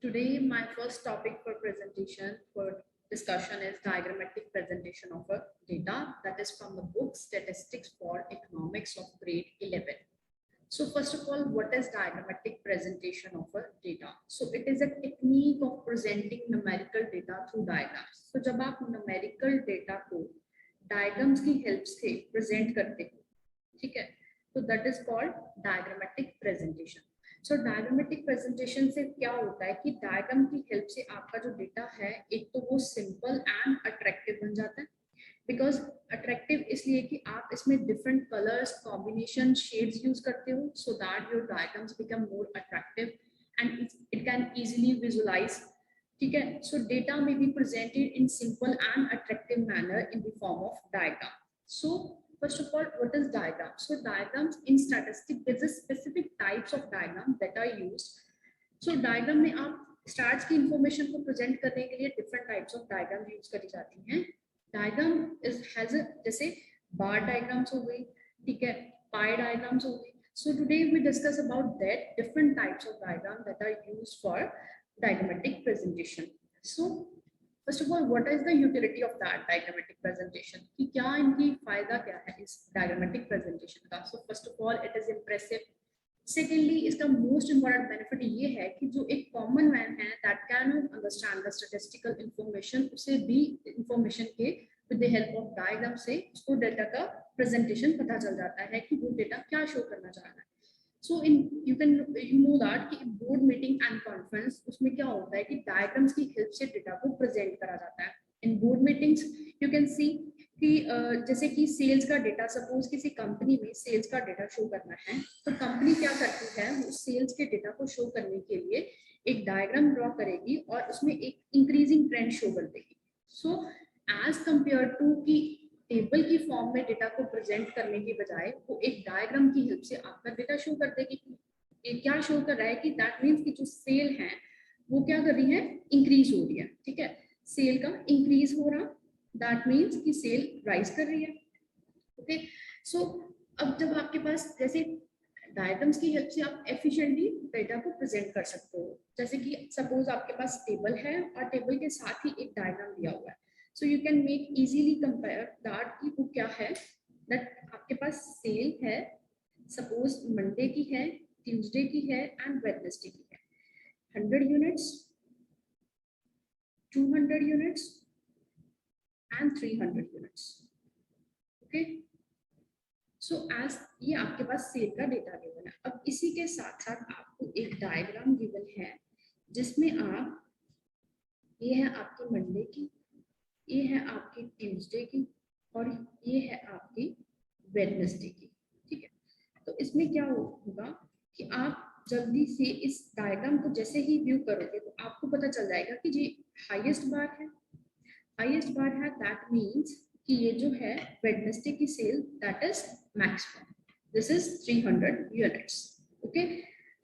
Today, my first topic for presentation for discussion is diagrammatic presentation of a data that is from the book Statistics for Economics of grade 11. So first of all, what is diagrammatic presentation of a data? So it is a technique of presenting numerical data through diagrams. So जब आप numerical data को diagrams की help से present करते हो, ठीक है, तो that is called diagrammatic presentation. So diagrammatic presentation से क्या होता है कि डायग्राम की हेल्प से आपका जो डेटा है एक तो वो सिंपल एंड अट्रैक्टिव बन जाता है. बिकॉज अट्रैक्टिव इसलिए कि आप इसमें different colours combination shades use करते हो so that your diagrams become more attractive and it can easily visualise. ठीक है, सो डेटा में be presented in simple and attractive manner in the form of diagram. So first of all, what is diagram? So diagrams in statistics, there's a specific types of diagrams that are used. So diagram में आप stars की information को present करने के लिए different types of diagram use करी जाती हैं. डायग्राम इज हैज जैसे बार डायग्राम्स हो गई, ठीक है, पाई डायग्राम्स हो गई. So today we discuss about that different types of diagram that are used for diagrammatic presentation. So first of all, what is the utility of that diagrammatic presentation? कि क्या इनकी फायदा क्या है इस diagrammatic presentation का? So first of all, it is impressive. Secondly, इसका most important benefit ये है कि जो एक common man है that cannot understand the statistical information, उसे भी information के with the help of diagram से उसको data का presentation पता चल जाता है कि वो data क्या show करना चाह रहा है. So in you know that कि board meeting and conference उसमें क्या होता है कि diagrams की help से data को present करा जाता है. In board meetings you can see कि जैसे कि sales का data, suppose किसी company में sales का data show करना है तो company क्या करती है, वो sales के data को show करने के लिए एक diagram draw करेगी और उसमें एक increasing trend show कर देगी. So as compared to कि टेबल की फॉर्म में डेटा को प्रेजेंट करने के बजाय वो एक डायग्राम की हेल्प से आपका डेटा शो कर देगी. ये क्या शो कर रहा है कि दैट मींस कि जो सेल है वो क्या कर रही है, इंक्रीज हो रही है. ठीक है, सेल का इंक्रीज हो रहा, दैट मींस कि सेल राइज कर रही है. ओके, सो अब जब आपके पास जैसे डायग्राम्स की हेल्प से आप एफिशिएंटली डेटा को प्रेजेंट कर सकते हो. जैसे कि सपोज आपके पास टेबल है और टेबल के साथ ही एक डायग्राम दिया हुआ है. So you can make easily compare that कि वो क्या है, that आपके पास सेल है, suppose मंडे की है, ट्यूसडे की है एंड वेडनेसडे की है. 100 units, 200 units and 300 units. Okay, so as ये आपके पास सेल का डेटा गिवन है. अब इसी के साथ साथ आपको एक डायग्राम गिवन है जिसमें आप, ये है आपकी मंडे की, ये है आपकी ट्यूसडे की और ये है आपकी वेडनेसडे की. ठीक है, तो इसमें क्या होगा कि आप जल्दी से इस डायग्राम को जैसे ही व्यू करोगे तो आपको पता चल जाएगा कि ये हाईएस्ट बार है, हाईएस्ट बार है, दैट मींस कि ये जो है वेडनेसडे की sale that is maximum, this is 300 units. Okay,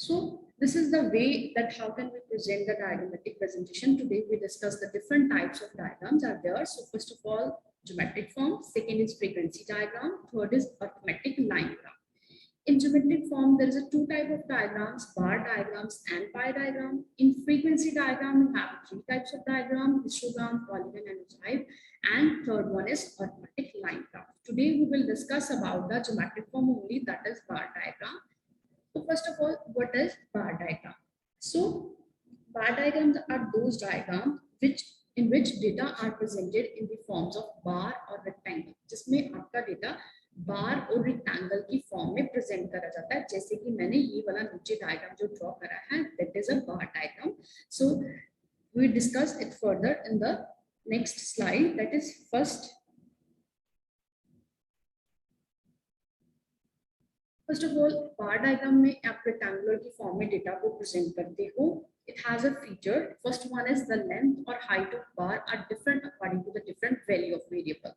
so this is the way that how can we present the diagrammatic presentation. Today we discuss the different types of diagrams are there. So first of all, geometric form, second is frequency diagram, third is arithmetic line graph. In geometric form there is a two type of diagrams, bar diagrams and pie diagram. In frequency diagram we have three types of diagram, histogram, polygon and ogive, and third one is arithmetic line graph. Today we will discuss about the geometric form only, that is bar diagram. So first of all, what is bar diagram? So bar diagrams are those diagrams in which data are presented in the forms of bar or rectangle, जिसमें आपका data बार और rectangle की form में present करा जाता है. जैसे कि मैंने ये वाला नीचे डायग्राम जो ड्रॉ करा है, that is a bar diagram. So we discuss it further in the next slide, that is first. First of all, bar diagram में आप रेक्टेंगुलर की फॉर्म में डेटा को प्रेजेंट करते हो. It has a feature. First one is the length or height of bar are different according to the different value of variable.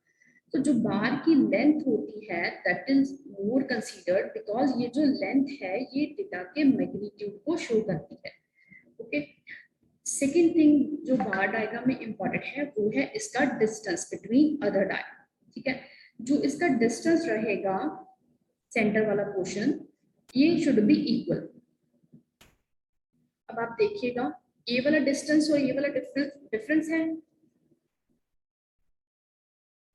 तो जो बार की लेंथ होती है that is more considered because ये जो लेंथ है ये डेटा के मैग्नीट्यूड को शो करती है. ओके, सेकेंड थिंग जो बार डायग्राम में इंपॉर्टेंट है वो है इसका डिस्टेंस बिटवीन अदर डायग्राम. ठीक है, जो इसका डिस्टेंस रहेगा सेंटर वाला पोर्शन, ये शुड बी इक्वल. अब आप देखिएगा ये वाला डिस्टेंस और ये वाला डिफरेंस है।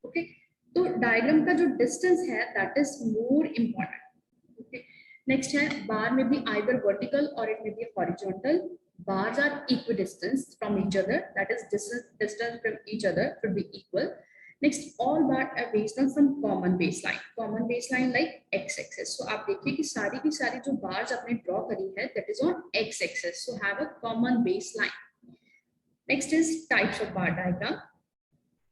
ओके, तो डायग्राम का जो डिस्टेंस है that is more important. Okay, next है बार में भी आइदर वर्टिकल और it may be horizontal. Bars are equidistant from each other, that is distance from each other should be equal. Next, all bars are based on some common baseline like x-axis. So आप देखिए कि सारी की सारी जो bars आपने draw करी है that is on x-axis, so have a common baseline. Next is types of bar diagram.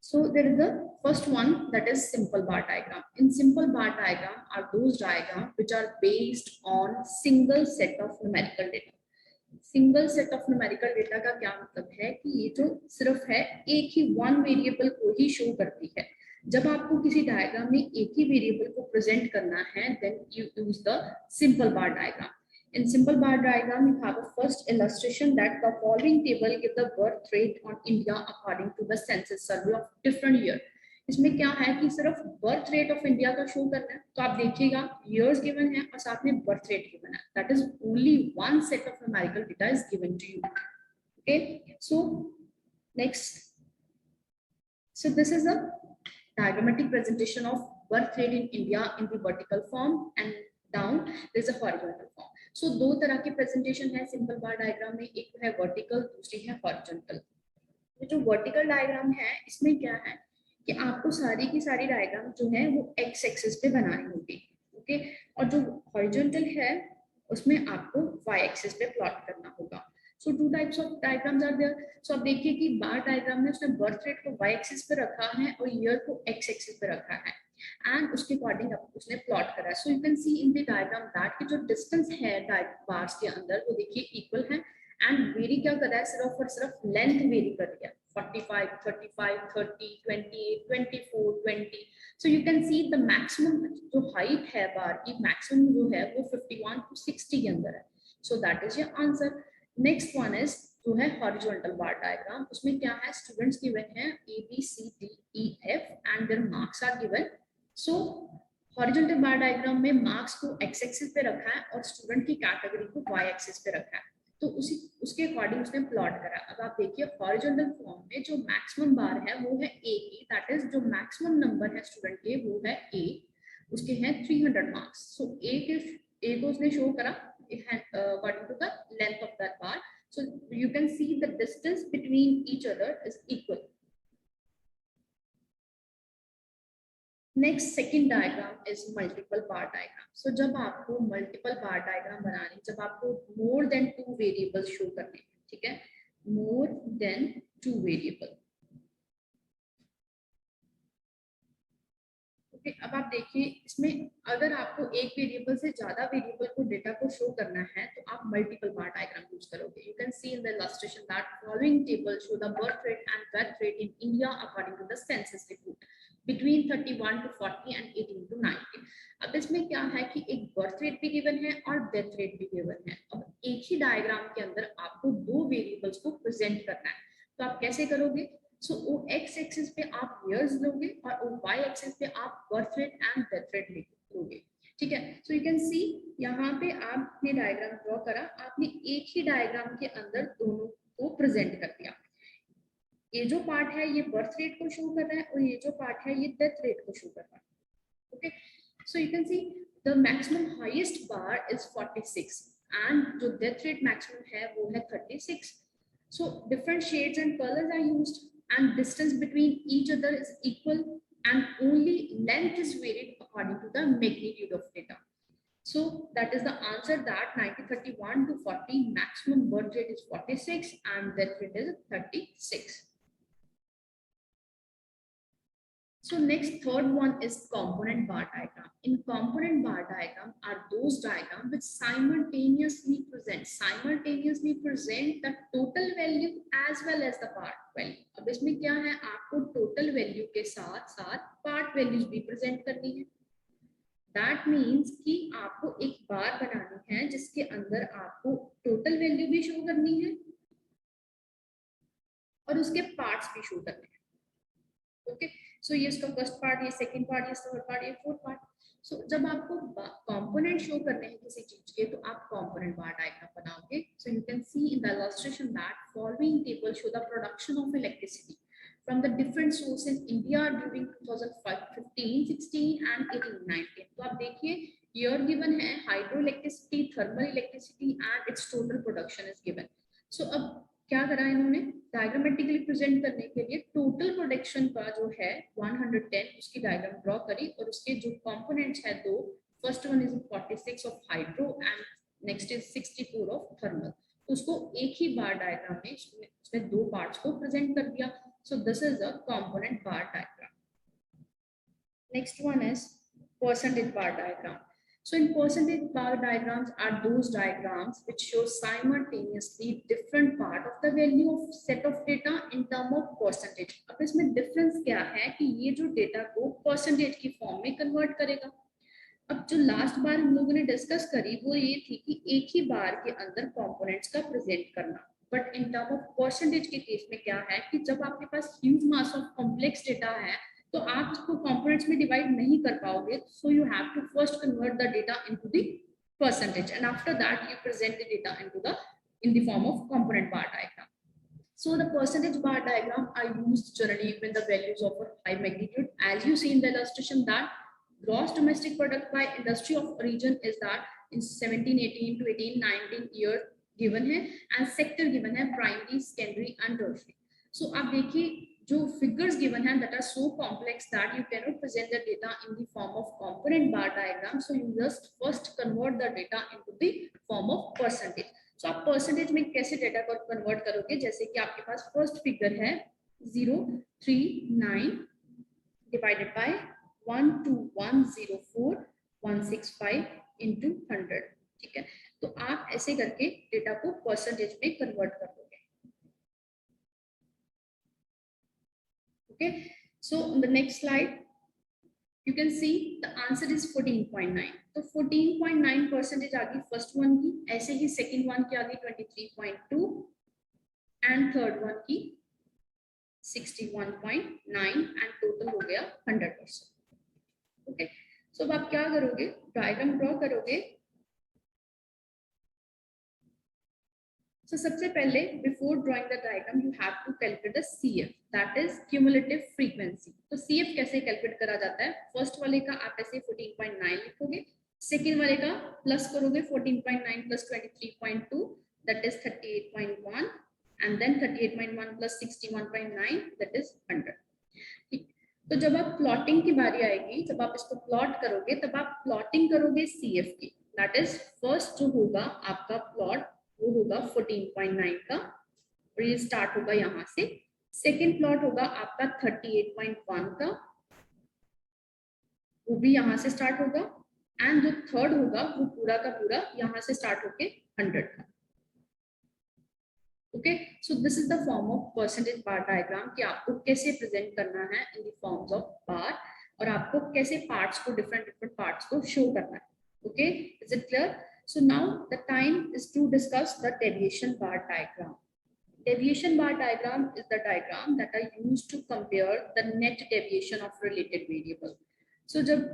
So there is the first one that is simple bar diagram. In simple bar diagram are those diagrams which are based on single set of numerical data. Single set of numerical data का क्या मतलब है कि ये जो सिर्फ है एक ही वन वेरिएबल को ही शो करती है। जब आपको किसी डायग्राम में एक ही वेरिएबल को प्रेजेंट करना है then you use the simple bar diagram. In simple bar diagram, you have a first illustration that the following table give the birth rate on India according to the census survey of different year. इसमें क्या है कि सिर्फ birth rate of India का show करना है, तो आप देखिएगा ईयर्स गिवन है और साथ में बर्थ रेट गिवन है, that is only one set of numerical data is given to you. Okay, so next, so this is a diagrammatic presentation of birth rate in India in the vertical form and down there is a horizontal form. So दो तरह की presentation है simple bar diagram में, एक है vertical दूसरी है horizontal. जो वर्टिकल डायग्राम है इसमें क्या है कि आपको सारी की सारी डायग्राम जो है वो एक्स एक्सिस पे बनानी होगी। ओके, और जो हॉरिजॉन्टल है उसमें आपको वाई एक्सिस पे प्लॉट करना होगा। So two types of diagrams are there. So आप देखिए कि बार डायग्राम में उसने बर्थ रेट को वाई एक्सिस पे रखा है और ईयर को एक्स एक्सिस पे रखा है एंड उसके अकॉर्डिंग उसने प्लॉट करा है। सो you can see in the diagram that कि जो डिस्टेंस है बार्स के अंदर वो देखिए इक्वल है एंड वेरी क्या कर रहा है, सिर्फ और सिर्फ लेंथ वेरी कर रही है, 45, 35, 30, 28, 24, 20. So you can see the maximum जो height है बार की maximum जो है वो 51 to 60 के अंदर है। So that is your answer. Next one is जो है horizontal bar diagram, उसमें क्या है students given है A, B, C, D, E, F and their marks are given. So horizontal bar diagram में marks को x axis पे रखा है और student की category को y axis पे रखा है, तो उसके अकॉर्डिंग उसने प्लॉट करा। अब आप देखिए हॉरिजॉन्टल फॉर्म में जो मैक्सिमम बार है वो है ए की, दैट इज जो मैक्सिमम नंबर है स्टूडेंट के वो है ए, उसके हैं 300 मार्क्स। सो ए को उसने शो करा according to the length of that bar. So you can see the distance between each other is equal. Next second diagram is multiple bar diagram. So जब आपको मल्टीपल बार डायग्राम बनाने, जब आपको more than 2 variables show करने, ठीक है, more than 2 variable. Okay, अब आप देखिए इसमें अगर आपको एक वेरिएबल से ज्यादा वेरिएबल को डेटा को शो करना है तो आप मल्टीपल बार डायग्राम यूज करोगे। You can see in the illustration that following table show the birth rate and death rate in India according to the census report between 31 to 40 and 18 to 90. अब इसमें क्या है कि एक birth rate भी given है और डेथ रेट भी गिवन है। अब एक ही डायग्राम के अंदर आपको दो वेरिएबल्स को प्रेजेंट करना है, तो आप कैसे करोगे? सो ओ एक्स एक्सिस पे आप ईयर्स लोगे और ओ वाई एक्सिस पे आप birth rate and death rate लोगे, ठीक है। सो यू कैन सी यहाँ पे आपने डायग्राम ड्रॉ करा, आपने एक ही डायग्राम के अंदर दोनों को प्रेजेंट कर दिया। ये जो पार्ट है ये बर्थ रेट को शो कर रहा है और ये जो पार्ट है ये डेथ रेट को शो कर रहा है। Okay, so you can see the maximum highest bar is 46 and जो डेथ रेट मैक्सिमम है वो है 36। So different shades and colours are used and distance between each other is equal and only length is varied according to the magnitude of data. So that is the answer that 31 to 40 maximum birth rate is 46 and death rate is 36. So next third one is component bar diagram. In component bar diagram are those diagrams which simultaneously present the total value as well as the part value. अब इसमें क्या है, आपको total value के साथ साथ part values भी present करनी है। That means कि आपको एक बार बनानी है जिसके अंदर आपको total value भी शो करनी है और उसके parts भी शो करने हैं। Okay, so ये इसका फर्स्ट पार्ट, ये सेकंड पार्ट, ये थर्ड पार्ट, ये फोर्थ पार्ट। सो जब आपको कंपोनेंट शो करने हैं किसी चीज के तो आप कंपोनेंट बार डायग्राम बनाओगे. सो you can see in the illustration that following table show the production of electricity from the different sources in India during 2015, 16 and 18, 19. तो आप देखिए year given है, hydroelectricity, thermal electricity and its total production is given. So अब क्या करा इन्होंने, diagrammatically present करने के लिए टोटल प्रोडक्शन का जो है 110 उसकी डायग्राम ड्रॉ करी और उसके जो कंपोनेंट्स है दो, first one is 46 of hydro and next is 64 of thermal. उसको एक ही बार डायग्राम में उसमें दो पार्ट्स को प्रेजेंट कर दिया. So this is a component bar diagram. Next one is percentage bar diagram. So in percentage bar diagrams are those diagrams which show simultaneously different part of the value of set of data in term of percentage. अब इसमें difference क्या है कि ये जो data को percentage की form में convert करेगा. अब जो last बार हम लोगों ने discuss करी वो ये थी कि एक ही बार के अंदर components का present करना. But in term of percentage के case में क्या है कि जब आपके पास huge mass of complex data है तो आप इसको कंपोनेंट्स में डिवाइड नहीं कर पाओगे. So you have to first convert the data into the percentage and after that you present the data into the in the form of component bar diagram. So the percentage bar diagram are used generally when the values of a high magnitude, as you see in the illustration that gross domestic product by industry of region is that in 1718 to 1819 year given है and sector given है primary, secondary and tertiary. So आप देखिए जो figures given हैं that are so complex that you cannot present the data in the form of component bar diagram. So you just first convert the data into the form of percentage. So आप percentage में कैसे data को convert करोगे, जैसे कि आपके पास first figure है 039 divided by 12104,165 into 100. ठीक है, तो आप ऐसे करके data को percentage में convert करोगे. Okay, so on the next slide you can see the answer is 14.9. तो 14.9% आ गई फर्स्ट वन की, ऐसे ही सेकंड वन की आ गई 23.2 एंड थर्ड वन की 61.9 एंड टोटल हो गया 100%. ओके, सो अब आप क्या करोगे, डायग्राम ड्रॉ करोगे. So सबसे पहले before drawing the diagram you have to calculate the CF, that is cumulative frequency. तो CF कैसे कैलकुलेट करा जाता है, फर्स्ट वाले का आप ऐसे 14.9 लिखोगे, सेकंड वाले का प्लस करोगे 14.9 plus 23.2 that is 38.1 and then 38.1 plus 61.9 that is 100. ठीक, तो जब आप प्लॉटिंग की बारी आएगी, जब आप इसको प्लॉट करोगे तब आप प्लॉटिंग करोगे CF की, that is फर्स्ट जो होगा आपका प्लॉट वो होगा 14.9 का और ये स्टार्ट होगा यहाँ से. सेकेंड प्लॉट होगा आपका 38.1 का, वो भी यहाँ से स्टार्ट होगा एंड जो थर्ड होगा वो पूरा का पूरा यहाँ से स्टार्ट होके 100 का. Okay, so this is the form of percentage bar diagram कि आपको कैसे प्रेजेंट करना है इन द फॉर्म्स ऑफ बार और आपको कैसे पार्ट्स को डिफरेंट पार्ट्स को शो करना है. Okay, is it clear? So now the time is to discuss the deviation bar diagram. Deviation bar diagram is the diagram that are used to compare the net deviation of related variable. So जब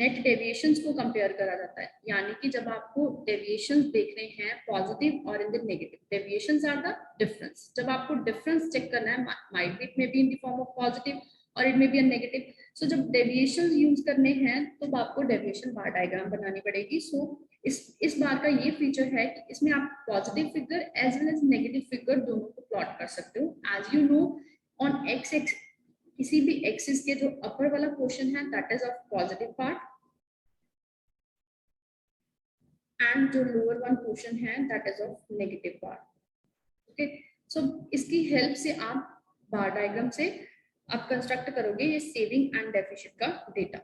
net deviations को compare करा जाता है, यानी कि जब आपको deviations देखने हैं positive और in the negative, deviations are the difference. जब आपको difference check करना है, might be it may be in the form of positive और it may be a negative. So जब deviations use करने हैं तो आपको deviation bar diagram बनानी पड़ेगी. So इस बार का ये फीचर है कि इसमें आप positive figure as well as negative figure दोनों को प्लॉट कर सकते हो. As you know on X X किसी भी एक्सिस के जो अपर वाला पोर्शन है that is of positive part and जो लोअर वन पोर्शन है that is of negative part. Okay, so इसकी हेल्प से आप बार डायग्राम से आप कंस्ट्रक्ट करोगे ये सेविंग एंड डेफिसिट का data.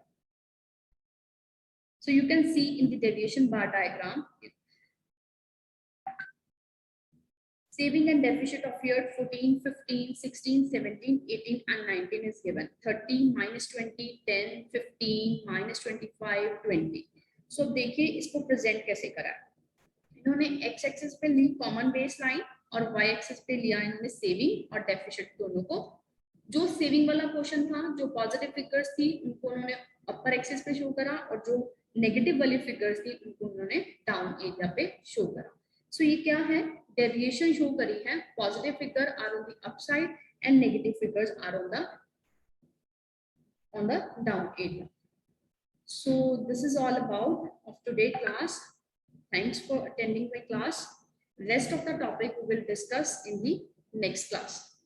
So you can see in the deviation bar diagram, saving and deficit of year 14, 15, 16, 17, 18 and 19 is given. 30, minus 20, 10, 15, minus 25, 20. So देखिए इसको present कैसे करा है. इन्होंने x एक्सिस पे ली कॉमन बेस लाइन और y एक्सिस पे लिया इन्होंने सेविंग और डेफिसिट दोनों को जो सेविंग वाला पोर्शन था, जो पॉजिटिव फिगर्स थी उनको उन्होंने अपर एक्सिस पे शो करा, और जो नेगेटिव वाली फिगर्स थी उनको उन्होंने डाउन एरिया पे शो करा। सो ये क्या है, डेविएशन शो करी है, positive figure are on the upside and negative figures are on the down area. So this is all about of today class. Thanks for attending my class. Rest of the topic we will discuss in the next class.